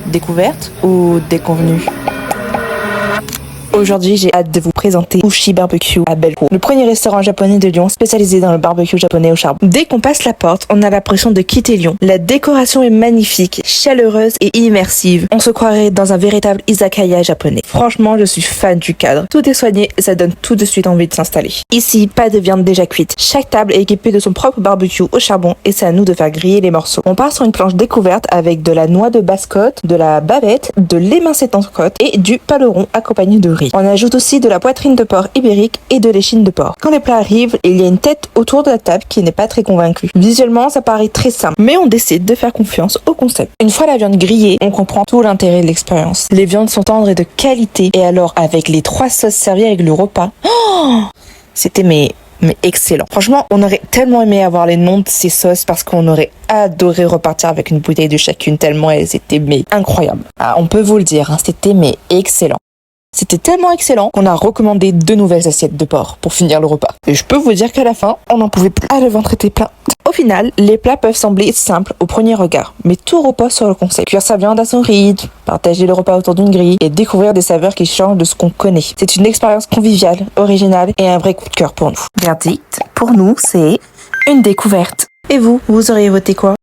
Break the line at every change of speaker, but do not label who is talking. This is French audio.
Découverte ou déconvenue? Aujourd'hui, j'ai hâte de vous présenter Ushi Barbecue à Bellecour, le premier restaurant japonais de Lyon spécialisé dans le barbecue japonais au charbon. Dès qu'on passe la porte, on a l'impression de quitter Lyon. La décoration est magnifique, chaleureuse et immersive. On se croirait dans un véritable izakaya japonais. Franchement, je suis fan du cadre. Tout est soigné et ça donne tout de suite envie de s'installer. Ici, pas de viande déjà cuite. Chaque table est équipée de son propre barbecue au charbon et c'est à nous de faire griller les morceaux. On part sur une planche découverte avec de la noix de basse-côte, de la bavette, de l'émincé d'entrecôte et du paleron accompagné de riz. On ajoute aussi de la poitrine de porc ibérique et de l'échine de porc. Quand les plats arrivent, il y a une tête autour de la table qui n'est pas très convaincue. Visuellement, ça paraît très simple, mais on décide de faire confiance au concept. Une fois la viande grillée, on comprend tout l'intérêt de l'expérience. Les viandes sont tendres et de qualité, et alors avec les 3 sauces servies avec le repas, c'était mais excellent. Franchement, on aurait tellement aimé avoir les noms de ces sauces parce qu'on aurait adoré repartir avec une bouteille de chacune tellement elles étaient incroyables. Ah, on peut vous le dire, c'était excellent. C'était tellement excellent qu'on a recommandé 2 nouvelles assiettes de porc pour finir le repas. Et je peux vous dire qu'à la fin, on n'en pouvait plus. Ah, le ventre était plein. Au final, les plats peuvent sembler simples au premier regard, mais tout repose sur le concept. Cuire sa viande à son rythme, partager le repas autour d'une grille et découvrir des saveurs qui changent de ce qu'on connaît. C'est une expérience conviviale, originale et un vrai coup de cœur pour nous. Verdict, pour nous, c'est une découverte. Et vous auriez voté quoi ?